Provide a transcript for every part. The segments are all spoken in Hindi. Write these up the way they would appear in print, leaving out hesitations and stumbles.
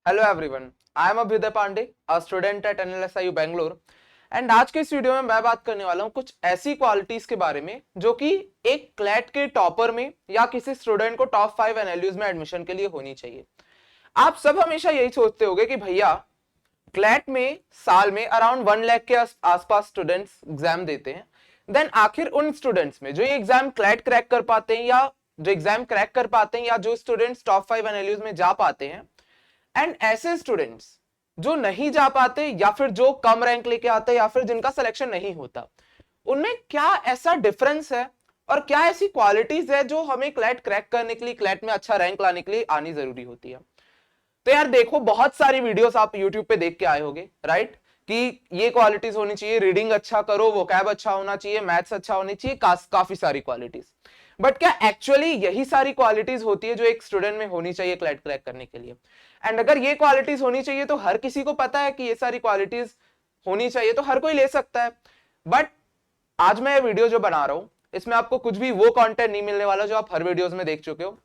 Hello everyone, I am Abhyuday Pandey, a student at NLSIU Bangalore. And आज के इस वीडियो में मैं बात करने वाला हूं कुछ ऐसी क्वालिटीज के बारे में जो कि एक क्लैट के टॉपर में या किसी स्टूडेंट को टॉप 5 एनएलयूज में एडमिशन के लिए होनी चाहिए। आप सब हमेशा यही सोचते होंगे कि भैया क्लैट में साल में अराउंड 1 लाख के आसपास स्टूडेंट्स एग्जाम देते हैं। देन आखिर उन स्टूडेंट्स में जो ये एग्जाम क्लैट क्रैक कर पाते हैं या जो एग्जाम क्रैक कर पाते हैं या जो स्टूडेंट्स टॉप 5 एनएलयूज में जा पाते हैं, एंड ऐसे स्टूडेंट्स जो नहीं जा पाते या फिर जो कम रैंक लेके आते या फिर जिनका सिलेक्शन नहीं होता, उनमें क्या ऐसा डिफरेंस है और क्या ऐसी क्वालिटीज है जो हमें क्लैट क्रैक करने के लिए, क्लैट में अच्छा रैंक लाने के लिए आनी जरूरी होती है। तो यार देखो, बहुत सारी वीडियोस आप यूट्यूब पे देख के आए होंगे, राइट, कि ये क्वालिटीज होनी चाहिए, रीडिंग अच्छा करो, वोकैब अच्छा होना चाहिए, मैथ्स अच्छा होनी चाहिए, काफी सारी क्वालिटीज। बट क्या एक्चुअली यही सारी क्वालिटीज होती है जो एक स्टूडेंट में होनी चाहिए क्लैट क्रैक करने के लिए? एंड अगर ये क्वालिटीज होनी चाहिए तो हर किसी को पता है कि ये सारी क्वालिटीज होनी चाहिए तो हर कोई ले सकता है। बट आज मैं ये वीडियो जो बना रहा हूं, इसमें आपको कुछ भी वो कंटेंट नहीं मिलने वाला जो आप हर वीडियोस में देख चुके हो।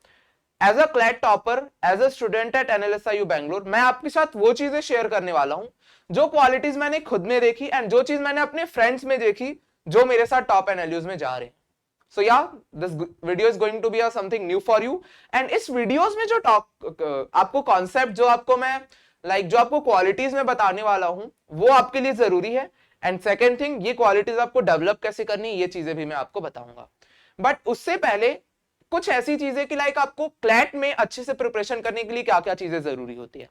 As a CLAT topper, as a student at NLSIU Bangalore, मैं आपके साथ वो चीजें शेयर करने वाला हूं जो क्वालिटीज मैंने खुद में देखी एंड जो चीज मैंने अपने फ्रेंड्स में देखी जो मेरे साथ टॉप एनएलयूज में जा रहे हैं। So yeah, this video is going to be a something new for you. And इस वीडियोस में जो आपको कॉन्सेप्ट जो आपको मैं जो आपको क्वालिटीज में बताने वाला हूं वो आपके लिए जरूरी है। एंड सेकेंड थिंग, ये क्वालिटीज आपको डेवलप कैसे करनी, ये चीजें भी मैं आपको बताऊंगा। बट उससे पहले कुछ ऐसी चीजें कि आपको क्लैट में अच्छे से प्रिपरेशन करने के लिए क्या क्या चीजें जरूरी होती है।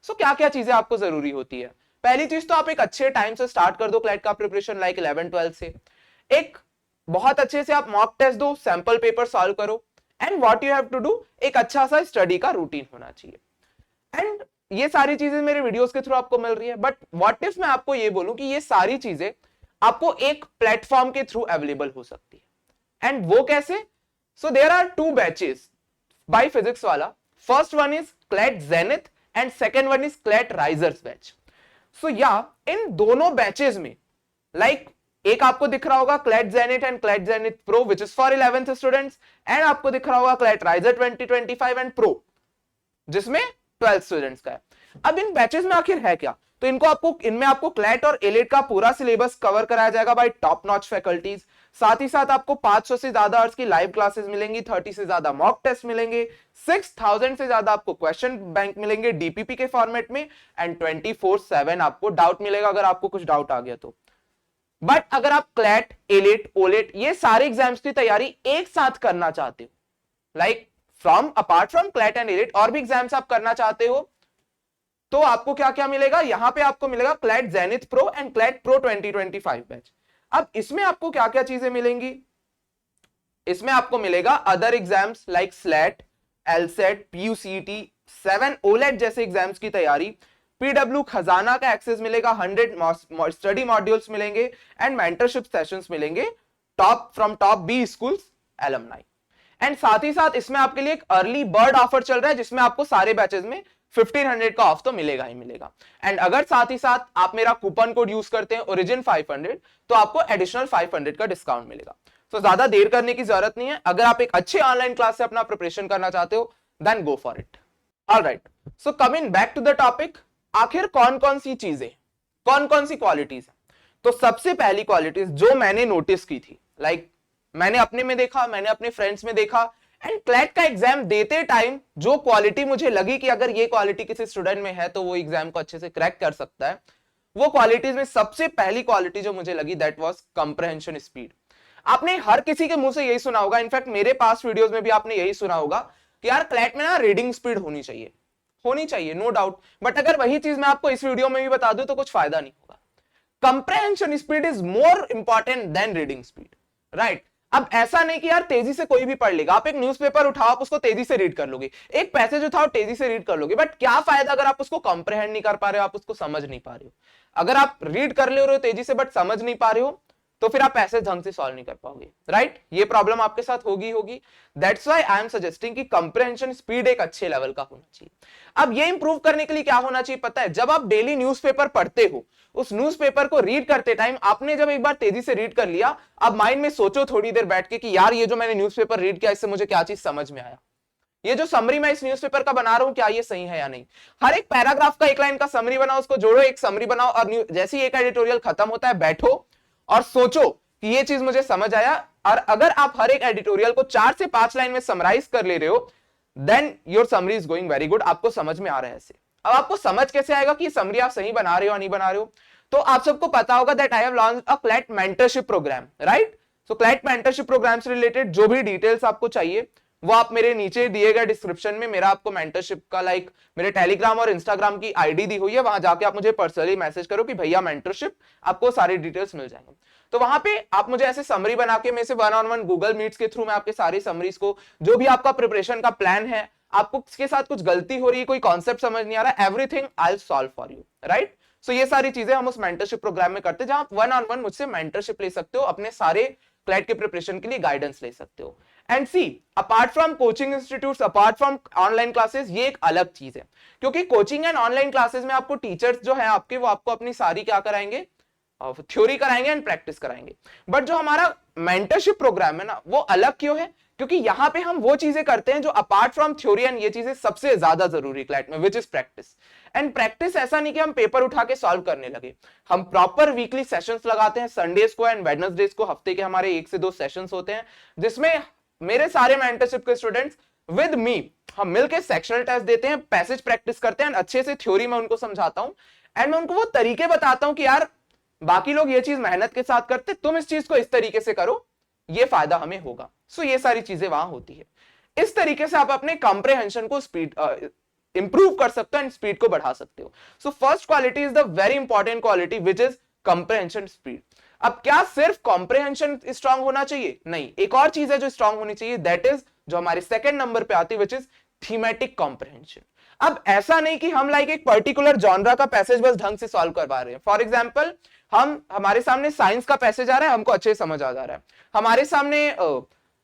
क्या क्या चीजें आपको जरूरी होती है? पहली चीज तो आप एक अच्छे टाइम से स्टार्ट कर दो क्लैट का प्रिपरेशन, 11-12 से। एक बहुत अच्छे से आप मॉक टेस्ट दो, सैंपल पेपर सॉल्व करो। And what you have to do, एक अच्छा सा स्टडी का रूटीन होना चाहिए। एंड ये सारी चीजें मेरे वीडियोस के थ्रू आपको मिल रही है। बट व्हाट इफ मैं आपको ये बोलूं कि ये सारी चीजें आपको एक प्लेटफॉर्म के थ्रू अवेलेबल हो सकती है। एंड वो कैसे? So there are 2 batches by Physics Wallah. First one is CLAT Zenith and second one is CLAT Risers batch. So या इन दोनों बैचेस में एक आपको दिख रहा होगा CLAT Zenith and CLAT zenith pro which is for 11th students, and आपको दिख रहा होगा क्लैट राइजर 2025 एंड प्रो जिसमें 12th स्टूडेंट्स का है। अब इन बैचेस में आखिर है क्या? तो इनमें आपको क्लैट और एलिट का पूरा सिलेबस कवर कराया जाएगा बाय टॉप नॉच फैकल्टीज। साथ ही साथ आपको 500 से ज्यादा आवर्स की लाइव क्लासेस मिलेंगी, 30 से ज्यादा मॉक टेस्ट मिलेंगे, 6000 से ज्यादा आपको क्वेश्चन बैंक मिलेंगे डीपीपी के फॉर्मेट में, एंड 24/7 आपको डाउट मिलेगा अगर आपको कुछ डाउट आ गया तो। बट अगर आप क्लैट, एलिट, ओलेट ये सारे एग्जाम्स की तैयारी एक साथ करना चाहते हो, apart from CLAT and elite और भी एग्जाम्स आप करना चाहते हो, तो आपको क्या क्या मिलेगा? यहां पे आपको मिलेगा CLAT zenith pro and CLAT pro 2025 batch. अब इसमें आपको क्या क्या चीजें मिलेंगी? इसमें आपको मिलेगा other exams like SLAT, LSAT, PUCET, 7 OLET जैसे एग्जाम्स की तैयारी, पीडब्ल्यू खजाना का एक्सेस मिलेगा, 100 स्टडी मॉड्यूल्स मिलेंगे एंड मेंटरशिप सेशंस मिलेंगे from top B schools alumni. And साथ ही साथ इसमें आपके लिए एक अर्ली बर्ड ऑफर चल रहा है जिसमें आपको सारे बैचेस में 1500 का ऑफ तो मिलेगा ही मिलेगा। एंड अगर साथ ही साथ आप मेरा कूपन कोड यूज करते हैं ओरिजिन 500 तो आपको एडिशनल 500 का डिस्काउंट मिलेगा। तो ज्यादा देर करने की जरूरत नहीं है। अगर आप एक अच्छे ऑनलाइन क्लास से अपना प्रिपरेशन करना चाहते हो then go for it. Alright, so coming back to the topic, आखिर कौन कौन सी चीजें, कौन कौन सी क्वालिटीज है? तो सबसे पहली क्वालिटीज जो मैंने नोटिस की थी, मैंने अपने में देखा, मैंने अपने फ्रेंड्स में देखा, एंड क्लैट का एग्जाम देते टाइम जो क्वालिटी मुझे लगी कि अगर ये क्वालिटी किसी स्टूडेंट में है तो वो एग्जाम को अच्छे से क्रैक कर सकता है, वो क्वालिटीज में सबसे पहली क्वालिटी जो मुझे लगी दैट वाज कंप्रहेंशन स्पीड। आपने हर किसी के मुंह से यही सुना होगा, इनफैक्ट मेरे पास वीडियोस में भी आपने यही सुना होगा कि यार क्लैट में ना रीडिंग स्पीड होनी चाहिए, नो डाउट। बट अगर वही चीज मैं आपको इस वीडियो में भी बता दूं तो कुछ फायदा नहीं होगा। Comprehension speed is more important than reading speed, right? अब ऐसा नहीं कि यार तेजी से कोई भी पढ़ लेगा, आप एक न्यूज़पेपर उठाओ, आप उसको तेजी से रीड कर लोगे, एक पैसेज उठाओ तेजी से रीड कर लोगे, बट क्या फायदा अगर आप उसको कंप्रहेंड नहीं कर पा रहे हो, आप उसको समझ नहीं पा रहे हो। अगर आप रीड कर ले रहे हो तेजी से बट समझ नहीं पा रहे हो तो फिर आप पैसेज ढंग से सॉल्व नहीं कर पाओगे, राइट? ये प्रॉब्लम आपके साथ होगी। That's why I am suggesting कि कंप्रहेंशन स्पीड एक अच्छे लेवल का होना चाहिए। अब ये इंप्रूव करने के लिए क्या होना चाहिए पता है? जब आप डेली न्यूज़पेपर पढ़ते हो, उस न्यूज़पेपर को रीड करते टाइम आपने जब एक बार तेजी से रीड कर लिया, अब माइंड में सोचो थोड़ी देर बैठ के कि यार ये जो मैंने न्यूज़पेपर रीड किया इससे मुझे क्या चीज समझ में आया, ये जो समरी मैं इस न्यूज़पेपर का बना रहा हूं क्या ये सही है या नहीं। हर एक पैराग्राफ का एक लाइन का समरी बनाओ, उसको जोड़ो, एक समरी बनाओ, और जैसे ही एक एडिटोरियल खत्म होता है बैठो और सोचो कि ये चीज मुझे समझ आया। और अगर आप हर एक एडिटोरियल को 4 से 5 लाइन में समराइज कर ले रहे हो, then your summary is going very good, आपको समझ में आ रहा है ऐसे। अब आपको समझ कैसे आएगा कि समरी आप सही बना रहे हो या नहीं बना रहे हो? तो आप सबको पता होगा that I have launched a CLAT mentorship program, right? So CLAT mentorship program से रिलेटेड जो भी डिटेल्स आपको चाहिए वो आप मेरे नीचे दिए गए डिस्क्रिप्शन में, मेरा आपको मेंटरशिप का मेरे टेलीग्राम और इंस्टाग्राम की आईडी दी हुई है, वहां जाके आप मुझे पर्सनली मैसेज करो कि भैया मेंटरशिप, आपको सारी डिटेल्स मिल जाएंगे। तो वहां पे आप मुझे ऐसे समरी बना के, मेरे से 1-on-1 गूगल मीट्स के थ्रू मैं आपके सारी समरीज को, जो भी आपका प्रिपरेशन का प्लान है, आपको इसके साथ कुछ गलती हो रही है, कोई कॉन्सेप्ट समझ नहीं आ रहा, everything I will solve for you, right? So ये सारी चीजें हम उस मेंटरशिप प्रोग्राम में करते हैं, जहां आप 1-on-1 मुझसे मेंटरशिप ले सकते हो, अपने सारे क्लैट के प्रिपरेशन के लिए गाइडेंस ले सकते हो। And see, apart from coaching institutes, apart from online classes, ये एक अलग चीज है, क्योंकि कोचिंग एंड ऑनलाइन क्लासेस में आपको टीचर्स जो है आपके, वो आपको अपनी सारी क्या कराएंगे, थ्योरी कराएंगे एंड प्रैक्टिस कराएंगे। बट जो हमारा मेंटरशिप प्रोग्राम है ना, वो अलग क्यों है? क्योंकि यहां पे हम वो चीजें करते हैं जो अपार्ट फ्रॉम थ्योरी एंड ये चीजें सबसे ज्यादा जरूरी क्लैट में, which is practice. And practice ऐसा नहीं कि हम पेपर उठा के सॉल्व करने लगे, हम प्रॉपर वीकली सेशंस लगाते हैं, संडेज को एंड वेडनेसडेज को हफ्ते के हमारे 1 से 2 सेशंस होते हैं, जिसमें मेरे सारे मेंटरशिप के स्टूडेंट्स विद मी हम मिलकर सेक्शनल टेस्ट देते हैं, पैसेज प्रैक्टिस करते हैं, अच्छे से थ्योरी में उनको समझाता हूं, एंड मैं उनको वो तरीके बताता हूं कि यार बाकी लोग ये चीज मेहनत के साथ करते, तुम इस चीज को इस तरीके से करो, ये फायदा हमें होगा। सो ये सारी चीजें वहां होती है। इस तरीके से आप अपने कॉम्प्रिहेंशन को स्पीड इंप्रूव कर सकते हो एंड स्पीड को बढ़ा सकते हो। So first quality is the very important quality which is comprehension speed. अब क्या सिर्फ कॉम्प्रिहेंशन स्ट्रांग होना चाहिए? नहीं, एक और चीज है जो स्ट्रांग होनी चाहिए, दैट इज जो हमारे सेकंड नंबर पे आती है, विच इज थीमेटिक कॉम्प्रिहेंशन। अब ऐसा नहीं कि हम एक पर्टिकुलर जॉनरा का पैसेज बस ढंग से सॉल्व करवा रहे हैं। फॉर एग्जाम्पल, हमारे सामने साइंस का पैसेज आ रहा है, हमको अच्छे से समझ आ जा रहा है, हमारे सामने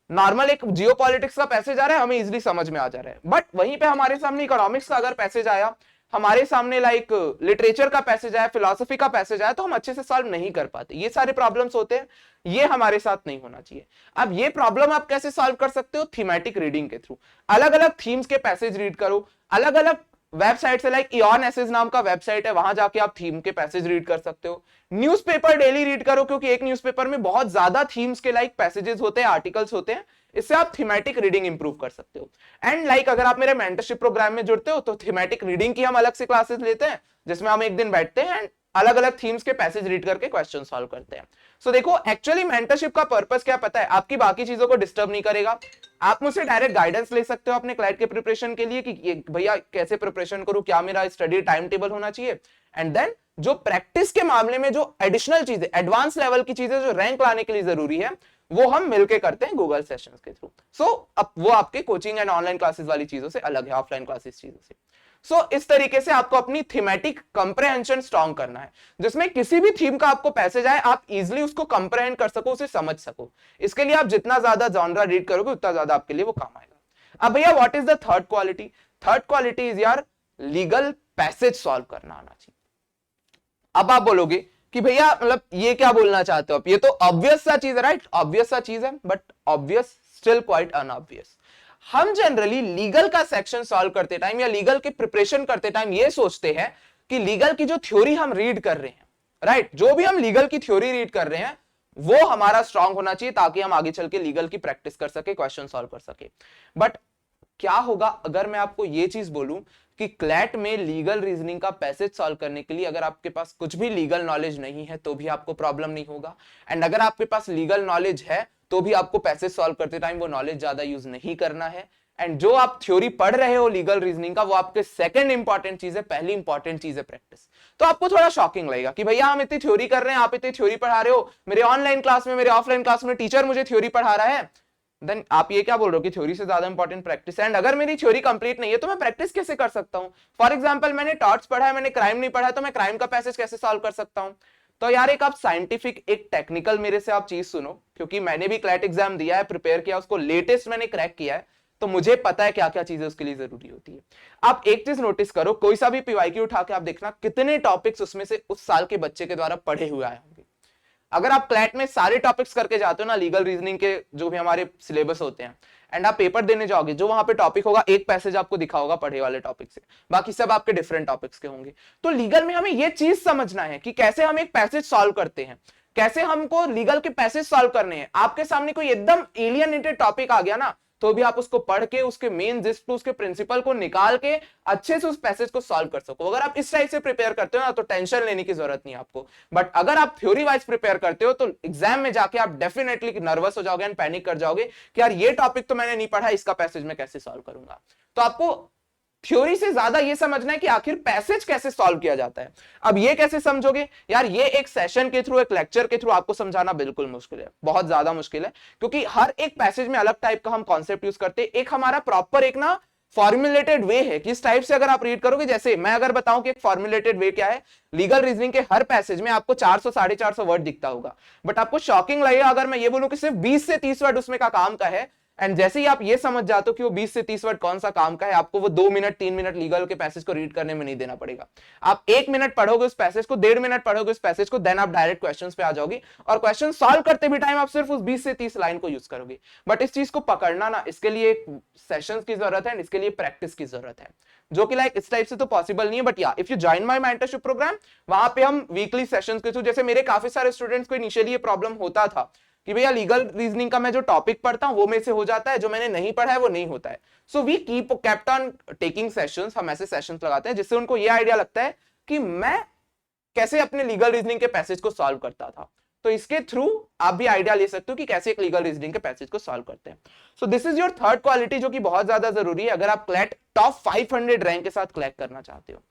नॉर्मल एक जियोपॉलिटिक्स का पैसेज आ रहा है, हमें इजीली समझ में आ जा रहा है, बट वहीं पे हमारे सामने इकोनॉमिक्स का अगर पैसेज आया, हमारे सामने लिटरेचर का पैसेज आया, फिलॉसफी का पैसेज आया, तो हम अच्छे से सॉल्व नहीं कर पाते। ये सारे प्रॉब्लम्स होते हैं, ये हमारे साथ नहीं होना चाहिए। अब ये प्रॉब्लम आप कैसे सॉल्व कर सकते हो? थीमेटिक रीडिंग के थ्रू। अलग अलग थीम्स के पैसेज रीड करो, अलग अलग वेबसाइट से, इयॉन एसेज नाम का वेबसाइट है, वहां जाके आप थीम के पैसेज रीड कर सकते हो। न्यूज़पेपर डेली रीड करो, क्योंकि एक न्यूज़पेपर में बहुत ज्यादा थीम्स के पैसेजेस होते हैं, आर्टिकल्स होते हैं, इससे आप थीमेटिक रीडिंग इंप्रूव कर सकते हो। एंड अगर आप मेरे मेंटरशिप प्रोग्राम में जुड़ते हो तो थीमेटिक रीडिंग की हम अलग से क्लासेस लेते हैं, जिसमें हम एक दिन बैठते हैं एंड अलग अलग थीम्स के पैसेज रीड करके क्वेश्चन सॉल्व करते हैं। सो देखो, एक्चुअली मेंटरशिप का पर्पस क्या पता है? आपकी बाकी चीजों को डिस्टर्ब नहीं करेगा, आप मुझसे डायरेक्ट गाइडेंस ले सकते हो अपने क्लाइंट के प्रिपरेशन के लिए कि भैया कैसे प्रिपरेशन करूं, क्या मेरा स्टडी टाइम टेबल होना चाहिए, एंड देन जो प्रैक्टिस के मामले में जो एडिशनल चीजें, एडवांस लेवल की चीजें जो रैंक लाने के लिए जरूरी है, वो हम मिलके करते हैं गूगल सेशंस के थ्रू। सो अब वो आपके कोचिंग एंड ऑनलाइन क्लासेस वाली चीजों से अलग है, ऑफलाइन क्लासेस चीजों से। सो इस तरीके से आपको अपनी थीमेटिक कंप्रेहेंशन स्ट्रॉन्ग करना है, जिसमें किसी भी थीम का आपको पैसेज आए, आप इजीली उसको कंप्रेहेंड कर सको, उसे समझ सको। इसके लिए आप जितना ज्यादा जॉनरा रीड करोगे उतना ज्यादा आपके लिए वो काम आएगा। अब भैया what is the third quality? Third quality is यार लीगल पैसेज सॉल्व करना आना चाहिए। अब आप बोलोगे कि भैया ये क्या बोलना चाहते हो आप? ये तो ऑब्वियस सा चीज है, राइट? ऑब्वियस सा चीज है, बट ऑब्वियस स्टिल क्वाइट अनऑब्वियस। हम जनरली लीगल का सेक्शन सॉल्व करते टाइम या लीगल के प्रिपरेशन करते टाइम ये सोचते हैं कि लीगल की जो थ्योरी हम रीड कर रहे हैं, राइट, जो भी हम लीगल की थ्योरी रीड कर रहे हैं वो हमारा स्ट्रांग होना चाहिए, ताकि हम आगे चल के लीगल की प्रैक्टिस कर सके, क्वेश्चन सॉल्व कर सके। बट क्या होगा अगर मैं आपको ये चीज बोलूं कि क्लैट में लीगल रीजनिंग का पैसेज सॉल्व करने के लिए अगर आपके पास कुछ भी लीगल नॉलेज नहीं है तो भी आपको प्रॉब्लम नहीं होगा, एंड अगर आपके पास लीगल नॉलेज है तो भी आपको पैसेज सॉल्व करते टाइम वो नॉलेज ज्यादा यूज नहीं करना है, एंड जो आप थ्योरी पढ़ रहे हो लीगल रीजनिंग का, वो आपके सेकंड इंपॉर्टेंट चीज है, पहली इंपॉर्टेंट चीज है प्रैक्टिस। तो आपको थोड़ा शॉकिंग लगेगा कि भैया हम इतनी थ्योरी कर रहे हैं, आप इतनी थ्योरी पढ़ा रहे हो, मेरे ऑनलाइन क्लास में, मेरे ऑफलाइन क्लास में टीचर मुझे थ्योरी पढ़ा रहा है, देन आप ये क्या बोल रहे हो कि थ्योरी से ज्यादा इंपॉर्टेंट प्रैक्टिस है। एंड अगर मेरी थ्योरी कंप्लीट नहीं है तो मैं प्रैक्टिस कैसे कर सकता हूं? फॉर एग्जांपल, मैंने टॉर्ट्स पढ़ा है, मैंने क्राइम नहीं पढ़ा है, तो मैं क्राइम का पैसेज कैसे सॉल्व कर सकता हूं? तो यार एक आप साइंटिफिक, एक टेक्निकल मेरे से आप चीज सुनो, क्योंकि मैंने भी क्लैट एग्जाम दिया है, प्रिपेयर किया, उसको लेटेस्ट मैंने क्रैक किया है, तो मुझे पता है क्या क्या चीजें उसके लिए जरूरी होती है। आप एक चीज नोटिस करो, कोई सा भी पीवाईक्यू उठा के आप देखना कितने टॉपिक्स उसमें से उस साल के बच्चे के द्वारा पढ़े हुए आए होंगे। अगर आप क्लैट में सारे टॉपिक्स करके जाते हो ना, लीगल रीजनिंग के जो भी हमारे सिलेबस होते हैं, एंड आप पेपर देने जाओगे, जो वहां पे टॉपिक होगा एक पैसेज आपको दिखा होगा पढ़े वाले टॉपिक से, बाकी सब आपके डिफरेंट टॉपिक्स के होंगे। तो लीगल में हमें ये चीज समझना है कि कैसे हम एक पैसेज सॉल्व करते हैं, कैसे हमको लीगल के पैसेज सॉल्व करने हैं। आपके सामने कोई एकदम एलियनेटेड टॉपिक आ गया ना, तो भी आप उसको पढ़ के उसके मेन जिस्ट उसके प्रिंसिपल को निकाल के अच्छे से उस पैसेज को सॉल्व कर सको। अगर आप इस टाइप से प्रिपेयर करते हो ना, तो टेंशन लेने की जरूरत नहीं आपको। बट अगर आप थ्योरी वाइज प्रिपेयर करते हो, तो एग्जाम में जाके आप डेफिनेटली नर्वस हो जाओगे एंड पैनिक कर जाओगे कि यार ये टॉपिक तो मैंने नहीं पढ़ा, इसका पैसेज में कैसे सॉल्व करूंगा। तो आपको थ्योरी से ज्यादा ये समझना है कि आखिर पैसेज कैसे सॉल्व किया जाता है। अब ये कैसे समझोगे यार, ये एक सेशन के थ्रू, एक लेक्चर के थ्रू आपको समझाना बिल्कुल मुश्किल है, बहुत ज्यादा मुश्किल है, क्योंकि हर एक पैसेज में अलग टाइप का हम कॉन्सेप्ट यूज करते हैं। एक हमारा प्रॉपर एक ना फॉर्मुलेटेड वे है कि इस टाइप से अगर आप रीड करोगे, जैसे मैं अगर बताऊं कि एक फॉर्मुलेटेड वे क्या है, लीगल रीजनिंग के हर पैसेज में आपको 400 450 वर्ड दिखता होगा, बट आपको शॉकिंग लगेगा अगर मैं ये बोलूं कि सिर्फ 20 से 30 वर्ड उसमें का काम का है। एंड जैसे ही आप ये समझ जाते हो कि वो 20 से 30 वर्ड कौन सा काम का है, आपको वो 2 मिनट 3 मिनट लीगल के पैसेज को रीड करने में नहीं देना पड़ेगा। आप 1 मिनट पढ़ोगे उस पैसेज को, 1.5 मिनट पढ़ोगे उस पैसेज को, देन आप डायरेक्ट क्वेश्चंस पे आ जाओगे, और क्वेश्चन सॉल्व करते भी टाइम आप सिर्फ उस 20 से 30 लाइन को यूज करोगे। बट इस चीज को पकड़ना ना, इसके लिए सेशंस की जरूरत है, इसके लिए प्रैक्टिस की जरूरत है, जो कि लाइक इस टाइप से तो पॉसिबल नहीं है। बट या if you join my mentorship program, वहां पे हम वीकली सेशंस के थ्रू, जैसे मेरे काफी सारे स्टूडेंट्स को इनिशियली ये प्रॉब्लम होता था कि भैया लीगल रीजनिंग का मैं जो टॉपिक पढ़ता हूं वो मेरे से हो जाता है, जो मैंने नहीं पढ़ा है वो नहीं होता है। So we kept on taking sessions, हम ऐसे सेशंस लगाते हैं जिससे उनको ये आइडिया लगता है कि मैं कैसे अपने लीगल रीजनिंग के पैसेज को सॉल्व करता था। तो इसके थ्रू आप भी आइडिया ले सकते हो कि कैसे एक लीगल रीजनिंग के पैसेज को सॉल्व करते हैं। सो this is your third quality, जो कि बहुत ज्यादा जरूरी है अगर आप क्लैट टॉप 500 रैंक के साथ क्लैक करना चाहते हो।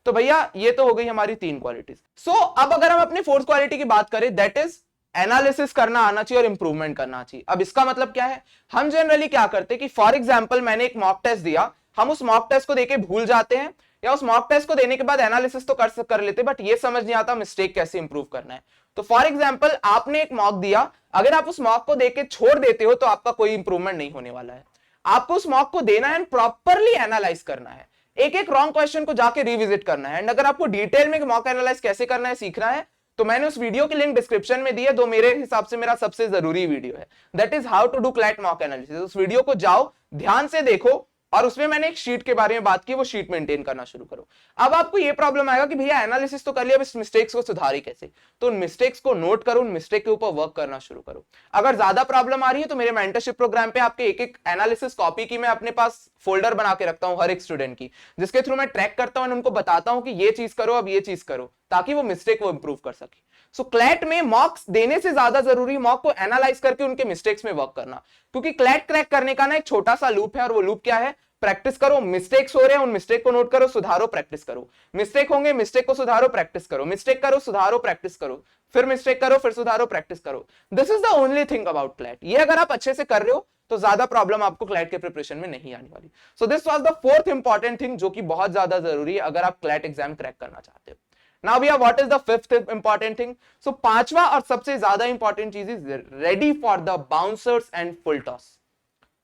तो भैया ये तो हो गई हमारी 3 क्वालिटीज। सो अब अगर हम अपनी फोर्थ क्वालिटी की बात करें, दैट इज एनालिसिस करना आना चाहिए और इंप्रूवमेंट करना चाहिए। अब इसका मतलब क्या है, हम जनरली क्या करते हैं कि फॉर एग्जांपल मैंने एक मॉक टेस्ट दिया, हम उस मॉक टेस्ट को देके भूल जाते हैं, या उस मॉक टेस्ट को देने के बाद एनालिसिस तो कर लेते, बट ये समझ नहीं आता मिस्टेक कैसे इंप्रूव करना है। तो फॉर एग्जांपल आपने एक मॉक दिया, अगर आप उस मॉक को देके छोड़ देते हो तो आपका कोई इंप्रूवमेंट नहीं होने वाला है। आपको उस मॉक को देना है एंड प्रॉपरली एनालाइज करना है, एक एक रॉन्ग क्वेश्चन को जाके रिविजिट करना है। एंड अगर आपको डिटेल में मॉक एनालाइज कैसे करना है सीखना है, तो मैंने उस वीडियो की लिंक डिस्क्रिप्शन में दी है, जो मेरे हिसाब से मेरा सबसे जरूरी वीडियो है, that is how to do CLAT mock analysis. उस वीडियो को जाओ, ध्यान से देखो, और उसमें मैंने एक शीट के बारे में बात की, वो शीट मेंटेन करना शुरू करो। अब आपको ये प्रॉब्लम आएगा कि भैया एनालिसिस तो कर लिया, अब इस मिस्टेक्स को सुधारी कैसे। तो उन मिस्टेक्स को नोट करो, उन मिस्टेक के ऊपर वर्क करना शुरू करो। अगर ज्यादा प्रॉब्लम आ रही है तो मेरे मेंटरशिप प्रोग्राम पे आपके एक एक एनालिसिस कॉपी की मैं अपने पास फोल्डर बना के रखता हूं हर एक स्टूडेंट की, जिसके थ्रू मैं ट्रैक करता हूं, उनको बताता हूं कि ये चीज करो, अब ये चीज करो, ताकि वो मिस्टेक वो इंप्रूव कर सके। सो क्लैट में मॉक्स देने से ज्यादा जरूरी मॉक को एनालाइज करके उनके मिस्टेक्स में वर्क करना, क्योंकि क्लैट क्रैक करने का ना एक छोटा सा लूप है, और वो लूप क्या है, प्रैक्टिस करो, मिस्टेक्स हो रहे हैं उन मिस्टेक को नोट करो, सुधारो, प्रैक्टिस करो, मिस्टेक होंगे, मिस्टेक को सुधारो, प्रैक्टिस करो, मिस्टेक करो, सुधारो, प्रैक्टिस करो, फिर मिस्टेक करो, फिर सुधारो, प्रैक्टिस करो। This is the only thing about CLAT. ये अगर आप अच्छे से कर रहे हो तो ज्यादा प्रॉब्लम आपको क्लैट के प्रिपरेशन में नहीं आने वाली। So this was the fourth important thing, जो कि बहुत ज्यादा जरूरी है अगर आप क्लैट एग्जाम क्रैक करना चाहते हो। नाउ भैया what is the fifth important thing. So पांचवा और सबसे ज्यादा इंपॉर्टेंट चीज is ready for the bouncers and full toss.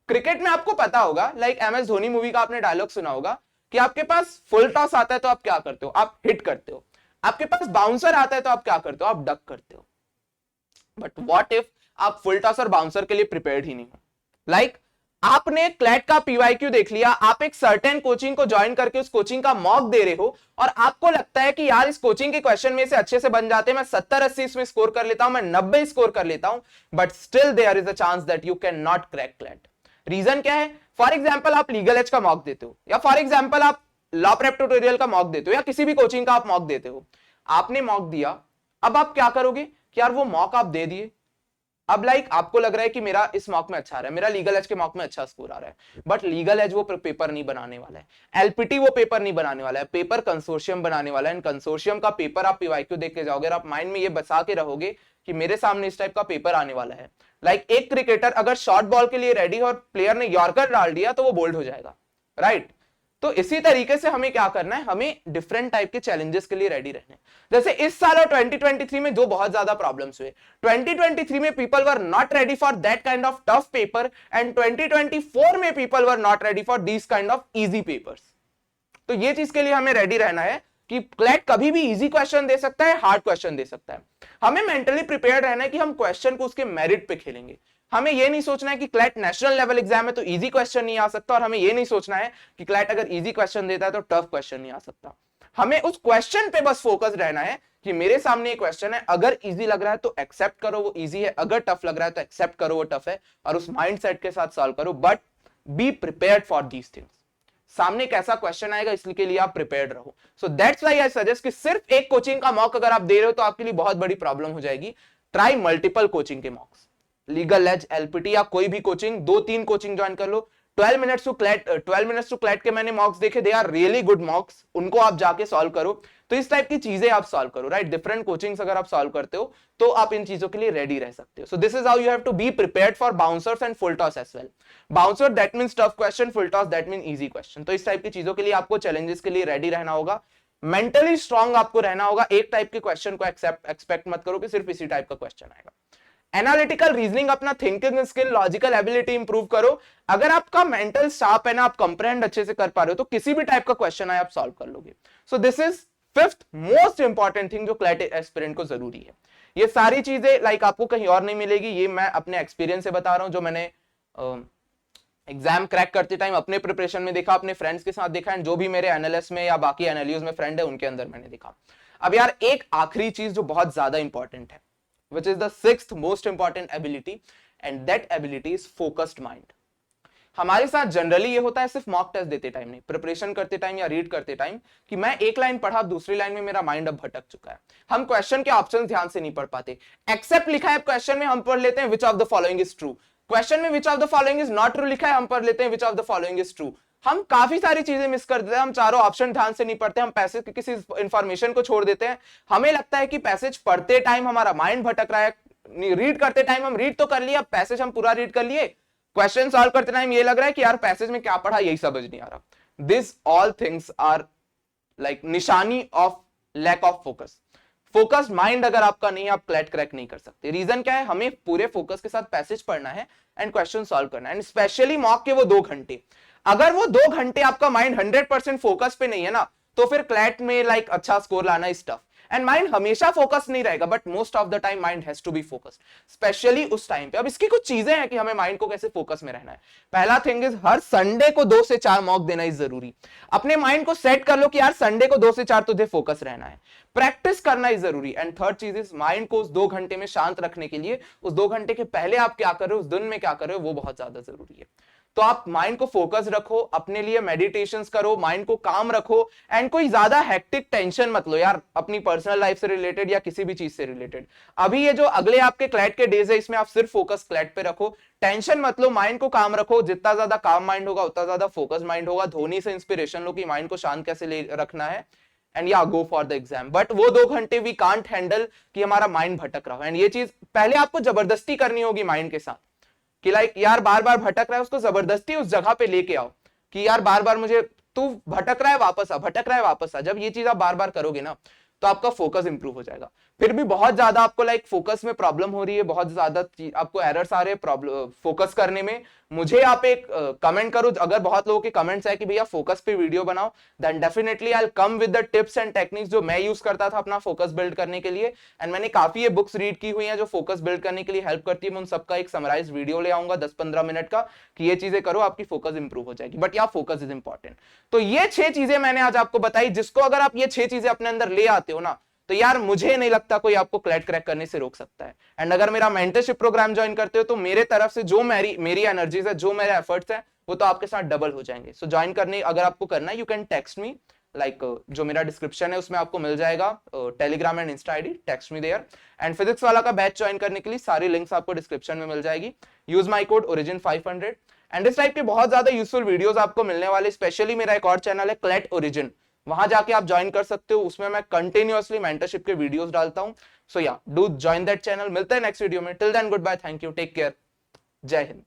Cricket में आपको पता होगा, लाइक MS धोनी मूवी का आपने डायलॉग सुना होगा कि आपके पास फुल टॉस आता है तो आप क्या करते हो, आप हिट करते हो, आपके पास बाउंसर आता है तो आप क्या करते हो, आप डक करते हो। बट व्हाट इफ आप फुल टॉस और बाउंसर के लिए प्रिपेयर्ड ही नहीं हो। लाइक आपने क्लैट का PYQ देख लिया, आप एक सर्टेन कोचिंग को ज्वाइन करके उस कोचिंग का मॉक दे रहे हो, और आपको लगता है कि यार इस कोचिंग के क्वेश्चन में से अच्छे से बन जाते हैं, मैं 70-80 इसमें स्कोर कर लेता हूं, मैं 90 स्कोर कर लेता हूं, but still there is a chance that you can not crack CLAT. Reason क्या है, फॉर एग्जाम्पल आप लीगल एज का मॉक देते हो, या फॉर एग्जाम्पल आप लॉ प्रेप ट्यूटोरियल का मॉक देते हो, या किसी भी कोचिंग का आप मॉक देते हो। आपने मॉक दिया, अब आप क्या करोगे कि यार वो मॉक आप दे दिए, अब लाइक आपको लग रहा है कि मेरा इस मॉक में अच्छा आ रहा है, मेरा लीगल एज के मॉक में अच्छा स्कोर आ रहा है, बट लीगल एज वो पेपर नहीं बनाने वाला है, LPT वो पेपर नहीं बनाने वाला है, पेपर कंसोर्शियम बनाने वाला है। कंसोर्शियम का पेपर आप PYQ देख के जाओगे, आप माइंड में ये बसा के रहोगे कि मेरे सामने इस टाइप का पेपर आने वाला है। लाइक एक क्रिकेटर अगर शॉर्ट बॉल के लिए रेडी और प्लेयर ने यॉर्कर डाल दिया तो वो बोल्ड हो जाएगा, राइट। तो इसी तरीके से हमें क्या करना है, हमें डिफरेंट टाइप के चैलेंजेस के लिए रेडी रहना है। जैसे इस साल और 2023 में जो बहुत ज्यादा प्रॉब्लम्स हुए, 2023 में people were not ready for that kind of tough paper, and 2024 में people were not ready for this kind of easy papers. तो ये चीज के लिए हमें रेडी रहना है कि क्लैट कभी भी इजी क्वेश्चन दे सकता है, हार्ड क्वेश्चन दे सकता है। हमें मेंटली प्रिपेयर्ड रहना है कि हम क्वेश्चन को उसके मेरिट पे खेलेंगे, हमें ये नहीं सोचना है कि क्लैट नेशनल लेवल एग्जाम है तो इजी क्वेश्चन नहीं आ सकता, और हमें ये नहीं सोचना है कि क्लैट अगर इजी क्वेश्चन देता है तो टफ क्वेश्चन नहीं आ सकता। हमें उस क्वेश्चन पे बस फोकस रहना है कि मेरे सामने एक क्वेश्चन है, अगर इजी लग रहा है तो एक्सेप्ट करो वो इजी है, अगर टफ लग रहा है तो एक्सेप्ट करो वो टफ है, और उस माइंडसेट के साथ सॉल्व करो। But B prepared for these things, सामने कैसा क्वेश्चन आएगा इसके लिए आप प्रिपेयर्ड रहो। So that's why I suggest कि सिर्फ एक कोचिंग का मॉक अगर आप दे रहे हो तो आपके लिए बहुत बड़ी प्रॉब्लम हो जाएगी। ट्राई मल्टीपल कोचिंग के मॉक्स, लीगल एज, एलपीटी या कोई भी कोचिंग, 2-3 कोचिंग ज्वाइन कर लो। 12 मिनट्स टू क्लैट के मैंने मॉक्स देखे, they are really good mocks, उनको आप जाके सॉल्व करो। तो इस टाइप की चीजें आप सॉल्व करो, राइट। डिफरेंट कोचिंग्स अगर आप सॉल्व करते हो तो आप इन चीजों के लिए रेडी रह सकते हो। So this is how you have to be prepared for bouncers and full toss as well. Bouncer that means tough question, full toss that mean easy question. तो इस टाइप की चीजों के लिए आपको चैलेंजेस के लिए रेडी रहना होगा, मेंटली स्ट्रांग आपको रहना होगा। एक टाइप के क्वेश्चन को एक्सपेक्ट मत करो कि सिर्फ इसी टाइप का क्वेश्चन आएगा। एनालिटिकल रीजनिंग, अपना thinking skill, logical ability improve करो। अगर आपका मेंटल शार्प है ना, आप कंप्रेहेंड अच्छे से कर पा रहे हो तो किसी भी टाइप का क्वेश्चन आए आप सॉल्व कर लोगे। सो this is fifth most important thing जो क्लैट एस्पिरेंट को जरूरी है। ये सारी चीजें लाइक आपको कहीं और नहीं मिलेगी, ये मैं अपने एक्सपीरियंस से बता रहा हूं, जो मैंने एग्जाम क्रैक करते टाइम अपने प्रिपरेशन में देखा, अपने फ्रेंड्स के साथ देखा, एंड जो भी मेरे एनालिस्ट में या बाकी एनालिस्ट में फ्रेंड है उनके अंदर मैंने देखा। अब यार एक आखिरी चीज जो बहुत ज्यादा इंपॉर्टेंट है, which is the sixth most important ability, and that ability is focused mind। हमारे साथ जनरली ये होता है सिर्फ मॉक टेस्ट देते टाइम नहीं, प्रिपरेशन करते टाइम या रीड करते टाइम, कि मैं एक लाइन पढ़ा दूसरी लाइन में मेरा माइंड अब भटक चुका है, हम क्वेश्चन के ऑप्शन ध्यान से नहीं पढ़ पाते। एक्सेप्ट लिखा है क्वेश्चन में, हम पढ़ लेते हैं which of the following is true. Question में which of the following is not true लिखा है, हम पढ़ लेते हैं which of the following is true. हम काफी सारी चीजें मिस कर देते हैं, हम चारों ऑप्शन ध्यान से नहीं पढ़ते, हम पैसेज की किसी इंफॉर्मेशन को छोड़ देते हैं। हमें लगता है कि पैसेज पढ़ते टाइम हमारा माइंड भटक रहा है, रीड करते टाइम हम रीड तो कर लिया, पैसेज हम पूरा रीड कर लिए, क्वेश्चन सॉल्व करते टाइम ये लग रहा है कि यार पैसेज में क्या पढ़ा यही समझ नहीं आ रहा। This all things are like निशानी of lack of focus. Focused mind अगर आपका नहीं है, आप क्लैट क्रैक नहीं कर सकते। रीजन क्या है, हमें पूरे फोकस के साथ पैसेज पढ़ना है एंड क्वेश्चन सॉल्व करना है, एंड स्पेशली मॉक के वो 2 घंटे। अगर वो 2 घंटे आपका माइंड 100% फोकस पे नहीं है ना, तो फिर क्लैट में लाइक अच्छा स्कोर लाना इज टफ। एंड माइंड हमेशा फोकस नहीं रहेगा, but most of the time mind has to be focused, specially उस टाइम पे। अब इसकी कुछ चीजें हैं कि हमें माइंड को कैसे फोकस में रहना है। पहला थिंग इज हर संडे को 2 से 4 मॉक देना इज जरूरी। अपने माइंड को सेट कर लो कि यार संडे को 2 से 4 तुझे फोकस रहना है, प्रैक्टिस करना इज जरूरी। एंड थर्ड चीज इज माइंड को उस 2 घंटे में शांत रखने के लिए उस 2 घंटे के पहले आप क्या कर रहे हो, उस दिन में क्या कर रहे हो, वो बहुत ज्यादा जरूरी है। तो आप माइंड को फोकस रखो, अपने लिए मेडिटेशंस करो, माइंड को काम रखो, एंड कोई ज्यादा हेक्टिक टेंशन मत लो यार अपनी पर्सनल लाइफ से रिलेटेड या किसी भी चीज से रिलेटेड। अभी ये जो अगले आपके क्लैट के डेज है इसमें आप सिर्फ फोकस क्लैट पे रखो, टेंशन मत लो, माइंड को काम रखो। जितना ज्यादा काम माइंड होगा उतना ज्यादा फोकस माइंड होगा। धोनी से इंस्पिरेशन लो कि माइंड को शांत कैसे ले रखना है, एंड या go for the exam. But वो 2 घंटे वी कांट हैंडल कि हमारा माइंड भटक रहा है। एंड ये चीज पहले आपको जबरदस्ती करनी होगी माइंड के साथ कि लाइक यार बार बार भटक रहा है, उसको जबरदस्ती उस जगह पे लेके आओ कि यार बार बार मुझे तू भटक रहा है वापस आ, भटक रहा है वापस आ। जब ये चीज आप बार बार करोगे ना तो आपका फोकस इंप्रूव हो जाएगा। फिर भी बहुत ज्यादा आपको लाइक फोकस में प्रॉब्लम हो रही है, बहुत ज्यादा आपको एरर्स आ रहे हैं फोकस करने में, मुझे आप एक कमेंट करो। अगर बहुत लोगों के कमेंट्स है कि भैया फोकस पे वीडियो बनाओ, then definitely I will come with the tips and techniques जो मैं यूज करता था अपना फोकस बिल्ड करने के लिए। एंड मैंने काफी ये बुक्स रीड की हुई हैं जो फोकस बिल्ड करने के लिए हेल्प करती है। मैं उन सबका एक समराइज वीडियो ले आऊंगा 10-15 मिनट का कि ये चीजें करो, आपकी फोकस इंप्रूव हो जाएगी। बट या फोकस इज इंपॉर्टेंट। तो ये 6 चीजें मैंने आज आपको बताई, जिसको अगर आप ये 6 चीजें अपने अंदर ले आते हो ना, तो यार मुझे नहीं लगता कोई आपको क्लैट क्रैक करने से रोक सकता है। एंड अगर मेरा मेंटरशिप प्रोग्राम ज्वाइन करते हो तो मेरे तरफ से जो मेरी एनर्जीज है, जो मेरे एफर्ट्स है, वो तो आपके साथ डबल हो जाएंगे। सो ज्वाइन करने अगर आपको करना है, you can text me, like जो मेरा डिस्क्रिप्शन है उसमें आपको मिल जाएगा Telegram and Insta ID, text me there. And physics वाला का बैच ज्वाइन करने के लिए सारी लिंक्स आपको डिस्क्रिप्शन में मिल जाएगी। Use my code origin 500। And इस टाइप के बहुत ज्यादा यूजफुल वीडियोस आपको मिलने वाले। स्पेशली मेरा एक और चैनल है क्लैट ओरिजिन, वहां जाके आप ज्वाइन कर सकते हो, उसमें मैं कंटिन्यूअसली मेंटरशिप के वीडियोस डालता हूं। सो या डू ज्वाइन दैट चैनल। मिलते हैं नेक्स्ट वीडियो में। Till then good bye, thank you, take care, जय हिंद।